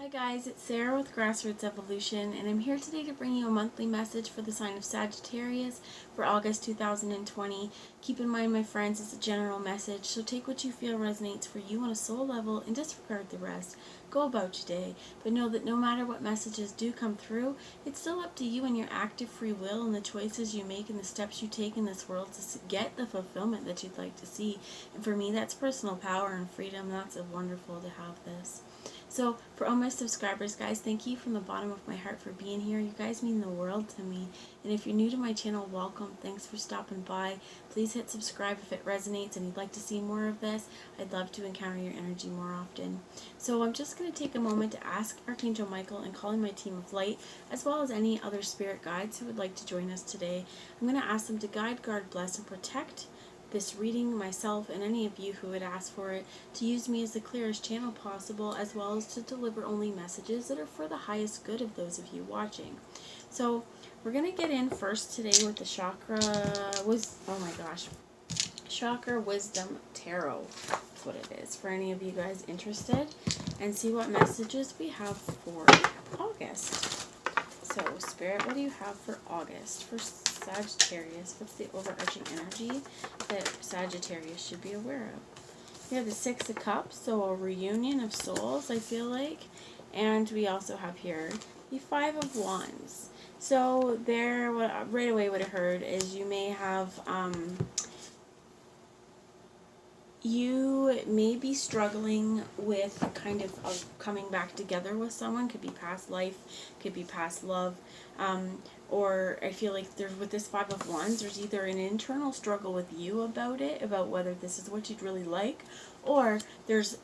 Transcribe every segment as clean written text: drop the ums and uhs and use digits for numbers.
Hi guys, it's Sarah with Grassroots Evolution, and I'm here today to bring you a monthly message for the sign of Sagittarius for August 2020. Keep in mind, my friends, it's a general message, so take what you feel resonates for you on a soul level and disregard the rest. Go about your day, but know that no matter what messages do come through, it's still up to you and your active free will and the choices you make and the steps you take in this world to get the fulfillment that you'd like to see. And for me, that's personal power and freedom. That's wonderful to have this. So for all my subscribers, guys, thank you from the bottom of my heart for being here. You guys mean the world to me. And if you're new to my channel, welcome. Thanks for stopping by. Please hit subscribe if it resonates and you'd like to see more of this. I'd love to encounter your energy more often. So I'm just going to take a moment to ask Archangel Michael and calling my team of light, as well as any other spirit guides who would like to join us today. I'm going to ask them to guide, guard, bless, and protect this reading, myself, and any of you who would ask for it, to use me as the clearest channel possible, as well as to deliver only messages that are for the highest good of those of you watching. So we're going to get in first today with the Chakra Wisdom Tarot. That's what it is, for any of you guys interested, and see what messages we have for August. So Spirit, what do you have for August for Sagittarius? What's the overarching energy that Sagittarius should be aware of? We have the Six of Cups, so a reunion of souls, I feel like. And we also have here the Five of Wands. So there, right away what I heard is you may have, you may be struggling with kind of coming back together with someone. Could be past life, could be past love, or I feel like there's, with this Five of Wands, there's either an internal struggle with you about it, about whether this is what you'd really like, or there's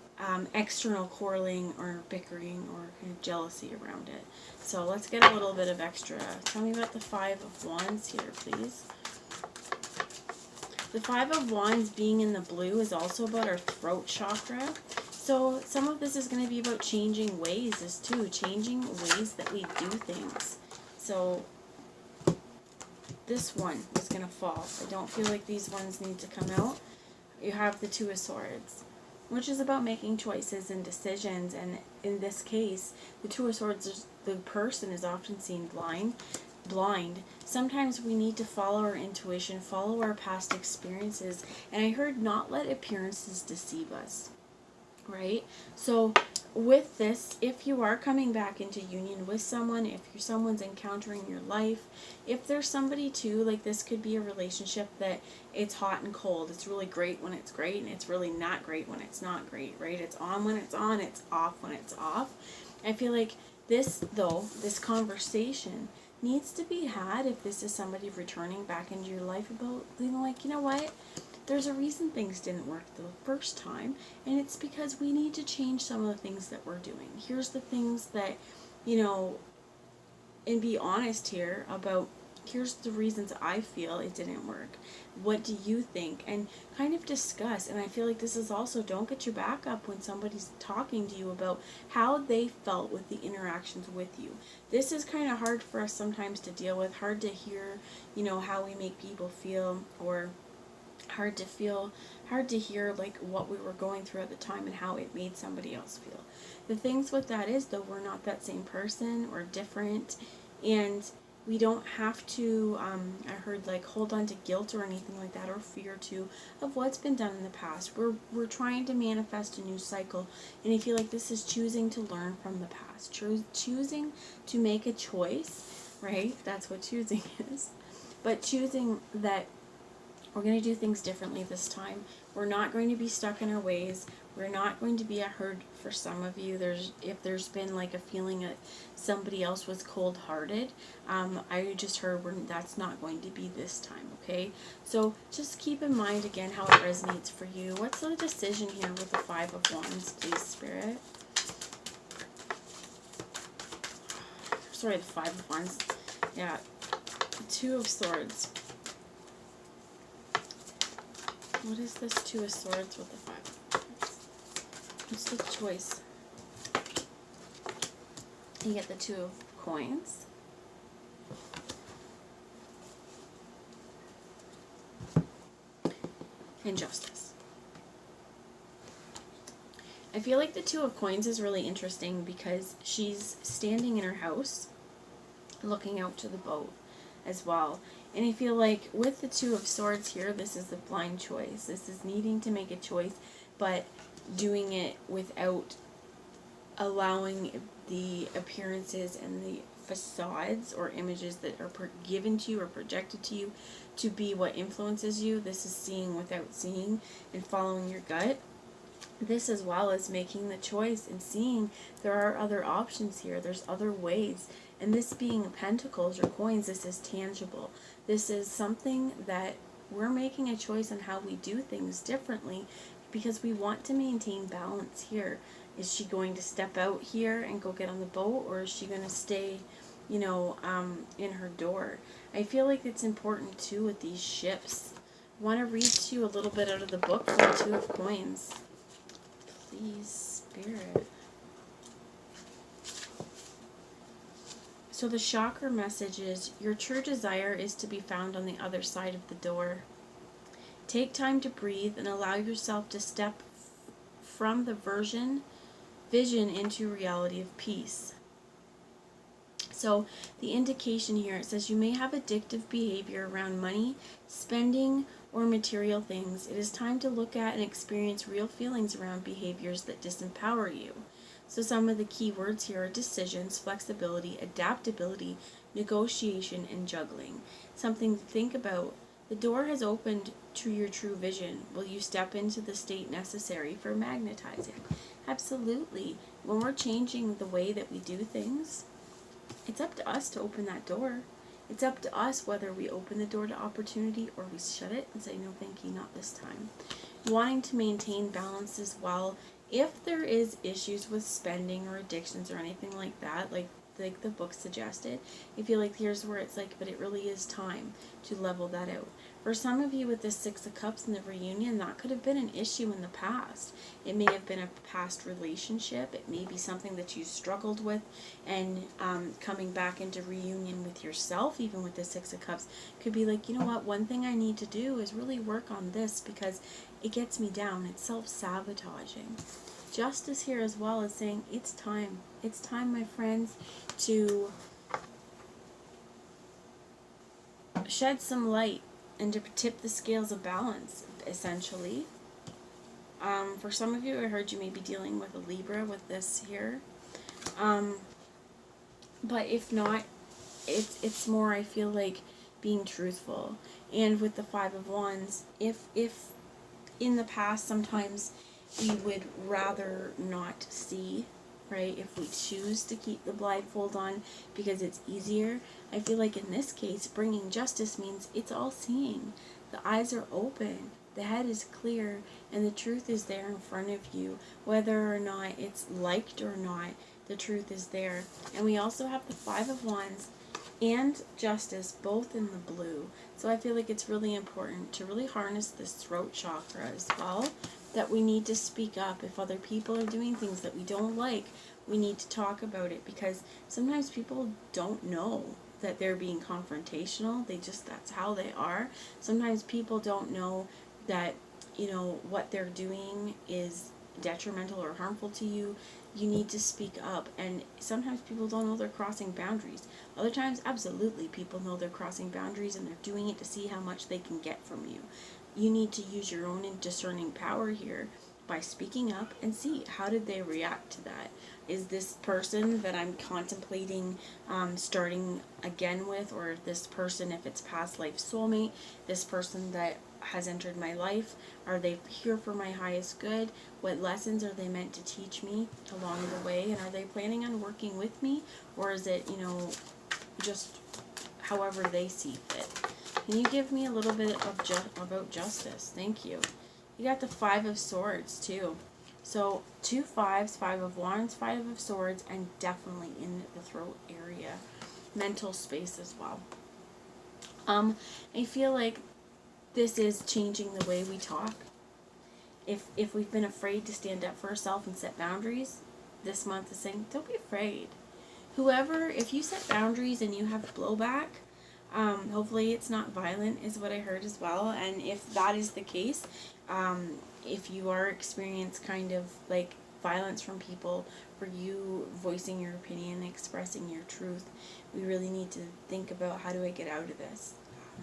external quarreling or bickering or kind of jealousy around it. So let's get a little bit of extra. Tell me about the Five of Wands here, please. The Five of Wands being in the blue is also about our throat chakra. So some of this is going to be about changing ways too, changing ways that we do things. So this one is going to fall. I don't feel like these ones need to come out. You have the Two of Swords, which is about making choices and decisions. And in this case, the Two of Swords, the person is often seen blind. Sometimes we need to follow our intuition, follow our past experiences, and I heard not let appearances deceive us, right? So with this, if you are coming back into union with someone, if someone's encountering your life, if there's somebody too, like this could be a relationship that it's hot and cold. It's really great when it's great, and it's really not great when it's not great, right? It's on when it's on, it's off when it's off. I feel like this conversation needs to be had if this is somebody returning back into your life, about being like, you know what, there's a reason things didn't work the first time, and it's because we need to change some of the things that we're doing. Here's the things that, you know, and be honest here about, here's the reasons I feel it didn't work. What do you think? And kind of discuss. And I feel like this is also, don't get your back up when somebody's talking to you about how they felt with the interactions with you. This is kind of hard for us sometimes to deal with, hard to hear, you know, how we make people feel, or hard to hear like what we were going through at the time and how it made somebody else feel. The things with that is, though, we're not that same person, or different, and we don't have to, I heard, like, hold on to guilt or anything like that, or fear too, of what's been done in the past. We're trying to manifest a new cycle, and I feel like this is choosing to learn from the past, choosing to make a choice, right? That's what choosing is. But choosing that we're going to do things differently this time. We're not going to be stuck in our ways. We're not going to be a hurt for some of you. If there's been like a feeling that somebody else was cold-hearted, I just heard that's not going to be this time, okay? So just keep in mind again how it resonates for you. What's the decision here with the Five of Wands, please, Spirit? Sorry, the Five of Wands. Yeah, Two of Swords. What is this Two of Swords with the Five of Wands? What's the choice? You get the Two of Coins. And Justice. I feel like the Two of Coins is really interesting because she's standing in her house looking out to the boat as well. And I feel like with the Two of Swords here, this is a blind choice. This is needing to make a choice, but doing it without allowing the appearances and the facades or images that are given to you or projected to you to be what influences you. This is seeing without seeing and following your gut. This as well as making the choice and seeing there are other options here. There's other ways. And this being pentacles or coins, this is tangible. This is something that we're making a choice on how we do things differently because we want to maintain balance here. Is she going to step out here and go get on the boat, or is she going to stay, in her door? I feel like it's important too with these shifts. I want to read to you a little bit out of the book for the Two of Coins. Please, Spirit. So the chakra message is, your true desire is to be found on the other side of the door. Take time to breathe and allow yourself to step from the vision into reality of peace. So the indication here, it says you may have addictive behavior around money, spending, or material things. It is time to look at and experience real feelings around behaviors that disempower you. So some of the key words here are decisions, flexibility, adaptability, negotiation, and juggling. Something to think about. The door has opened to your true vision. Will you step into the state necessary for magnetizing? Absolutely. When we're changing the way that we do things, it's up to us to open that door. It's up to us whether we open the door to opportunity or we shut it and say, no, thank you, not this time. Wanting to maintain balance as well. If there is issues with spending or addictions or anything like that, like the book suggested, I feel like here's where it's like, but it really is time to level that out. For some of you with the Six of Cups and the reunion, that could have been an issue in the past. It may have been a past relationship. It may be something that you struggled with, and coming back into reunion with yourself, even with the Six of Cups, could be like, you know what, one thing I need to do is really work on this because it gets me down. It's self-sabotaging. Justice here as well is saying, it's time. It's time, my friends, to shed some light and to tip the scales of balance, essentially. For some of you, I heard you may be dealing with a Libra with this here. But if not, it's more, I feel like, being truthful. And with the Five of Wands, if in the past sometimes we would rather not see, right? If we choose to keep the blindfold on because it's easier, I feel like in this case, bringing justice means it's all seeing. The eyes are open, the head is clear, and the truth is there in front of you. Whether or not it's liked or not, the truth is there. And we also have the Five of Wands and justice both in the blue. So I feel like it's really important to really harness this throat chakra as well, that we need to speak up. If other people are doing things that we don't like, we need to talk about it, because sometimes people don't know that they're being confrontational. That's how they are. Sometimes people don't know that, what they're doing is detrimental or harmful to you. You need to speak up. And sometimes people don't know they're crossing boundaries. Other times, absolutely, people know they're crossing boundaries and they're doing it to see how much they can get from you. You need to use your own discerning power here by speaking up and see, how did they react to that? Is this person that I'm contemplating starting again with, or this person, if it's past life soulmate, this person that has entered my life, are they here for my highest good? What lessons are they meant to teach me along the way? And are they planning on working with me? Or is it, just however they see fit? Can you give me a little bit of about justice? Thank you. You got the Five of Swords too. So 2 5s, Five of Wands, Five of Swords, and definitely in the throat area. Mental space as well. I feel like this is changing the way we talk. If we've been afraid to stand up for ourselves and set boundaries, this month is saying, don't be afraid. If you set boundaries and you have blowback, hopefully it's not violent, is what I heard as well. And if that is the case, if you are experiencing kind of like violence from people, for you voicing your opinion, expressing your truth. We really need to think about, how do I get out of this?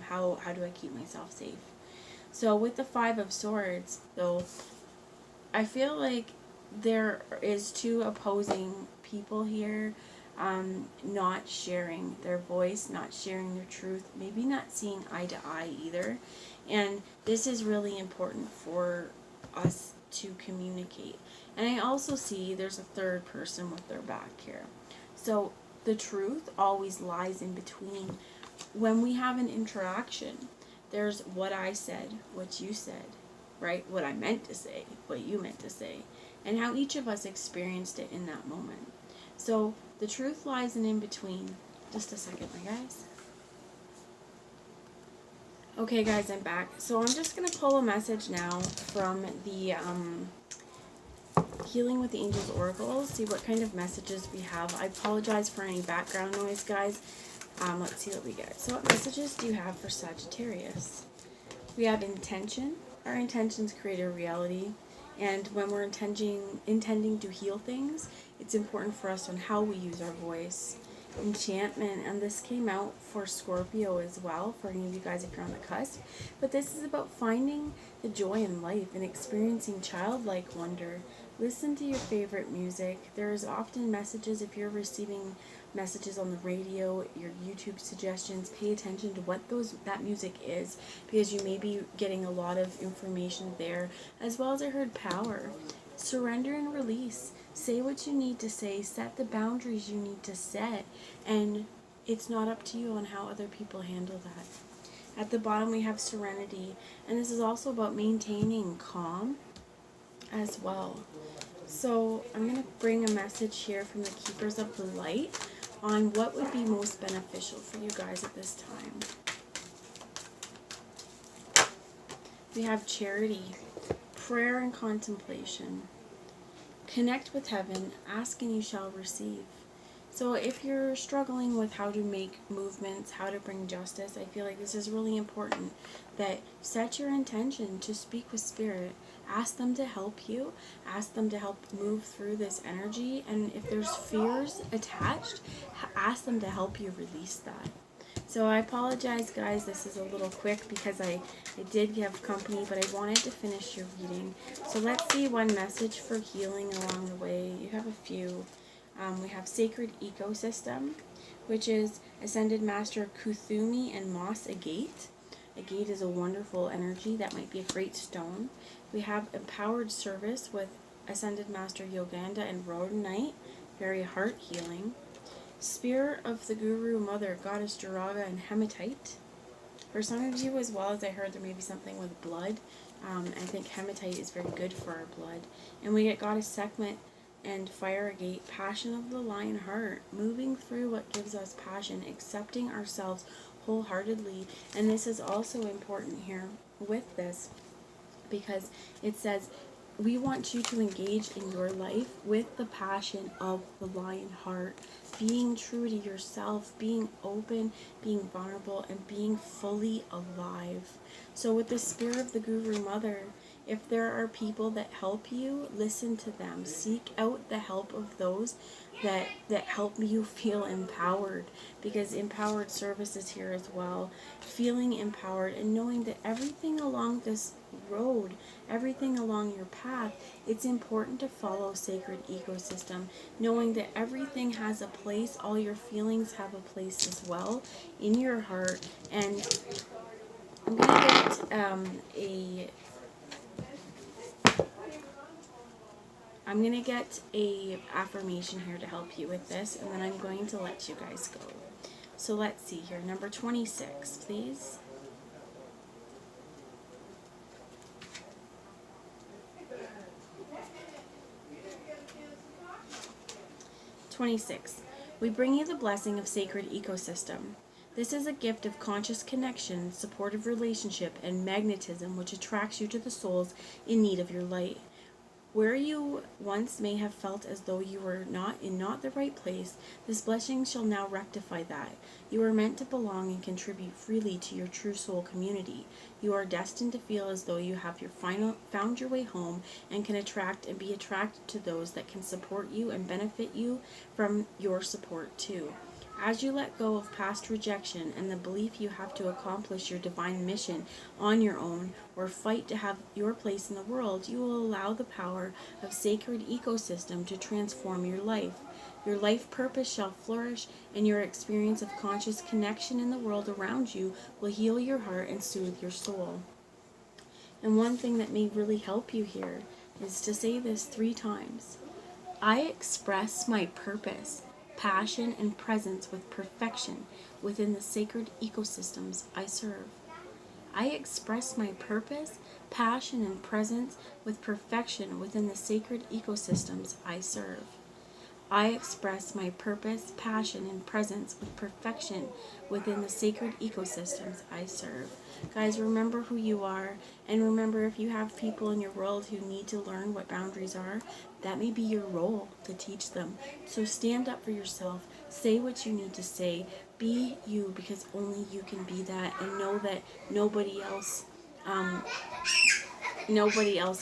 How do I keep myself safe? So with the Five of Swords, though, I feel like there is two opposing people here, not sharing their voice, not sharing their truth, maybe not seeing eye to eye either. And this is really important for us to communicate. And I also see there's a third person with their back here. So the truth always lies in between. When we have an interaction, there's what I said, what you said, right? What I meant to say, what you meant to say, and how each of us experienced it in that moment. So the truth lies in between. Just a second, my guys. Okay, guys, I'm back. So I'm just going to pull a message now from the Healing with the Angels Oracle. See what kind of messages we have. I apologize for any background noise, guys. Let's see what we get. So what messages do you have for Sagittarius? We have intention. Our intentions create a reality. And when we're intending to heal things, it's important for us on how we use our voice. Enchantment, and this came out for Scorpio as well, for any of you guys if you're on the cusp. But this is about finding the joy in life and experiencing childlike wonder. Listen to your favorite music. There's often messages, if you're receiving messages on the radio, your YouTube suggestions, pay attention to what that music is, because you may be getting a lot of information there. As well as I heard power. Surrender and release. Say what you need to say. Set the boundaries you need to set. And it's not up to you on how other people handle that. At the bottom we have serenity. And this is also about maintaining calm as well. So I'm going to bring a message here from the Keepers of the Light on what would be most beneficial for you guys at this time. We have charity, prayer and contemplation. Connect with heaven, ask and you shall receive. So if you're struggling with how to make movements, how to bring justice, I feel like this is really important, that set your intention to speak with spirit. Ask them to help you. Ask them to help move through this energy. And if there's fears attached, ask them to help you release that. So I apologize, guys, this is a little quick because I did have company, but I wanted to finish your reading. So let's see one message for healing along the way. You have a few. We have Sacred Ecosystem, which is Ascended Master Kuthumi and Moss Agate. Agate is a wonderful energy. That might be a great stone. We have Empowered Service with Ascended Master Yoganda and Rhodonite. Very heart healing. Spear of the Guru Mother, Goddess Duraga and Hematite. For some of you as well, as I heard, there may be something with blood. I think hematite is very good for our blood. And we get Goddess Sekhmet and Fire Agate, Passion of the Lion Heart. Moving through what gives us passion, accepting ourselves wholeheartedly. And this is also important here with this, because it says, we want you to engage in your life with the passion of the lion heart, being true to yourself, being open, being vulnerable, and being fully alive. So with the Spirit of the Guru Mother, if there are people that help you, listen to them. Seek out the help of those that help you feel empowered, because empowered service is here as well. Feeling empowered and knowing that everything along this road, everything along your path, it's important to follow Sacred Ecosystem, knowing that everything has a place, all your feelings have a place as well in your heart. And I'm gonna get a affirmation here to help you with this, and then I'm going to let you guys go. So let's see here, number 26, please. 26. We bring you the blessing of Sacred Ecosystem. This is a gift of conscious connection, supportive relationship, and magnetism which attracts you to the souls in need of your light. Where you once may have felt as though you were not the right place, this blessing shall now rectify that. You are meant to belong and contribute freely to your true soul community. You are destined to feel as though you have found your way home and can attract and be attracted to those that can support you and benefit you from your support too. As you let go of past rejection and the belief you have to accomplish your divine mission on your own or fight to have your place in the world, you will allow the power of sacred ecosystem to transform your life. Your life purpose shall flourish, and your experience of conscious connection in the world around you will heal your heart and soothe your soul. And one thing that may really help you here is to say this 3 times. I express my purpose, passion, and presence with perfection within the sacred ecosystems I serve. I express my purpose, passion, and presence with perfection within the sacred ecosystems I serve. I express my purpose, passion, and presence with perfection within the sacred ecosystems I serve. Guys, remember who you are, and remember if you have people in your world who need to learn what boundaries are, that may be your role to teach them. So stand up for yourself, say what you need to say, be you because only you can be that, and know that nobody else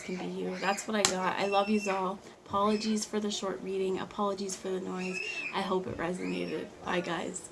can be you. That's what I got. I love yous all. Apologies for the short reading. Apologies for the noise. I hope it resonated. Bye, guys.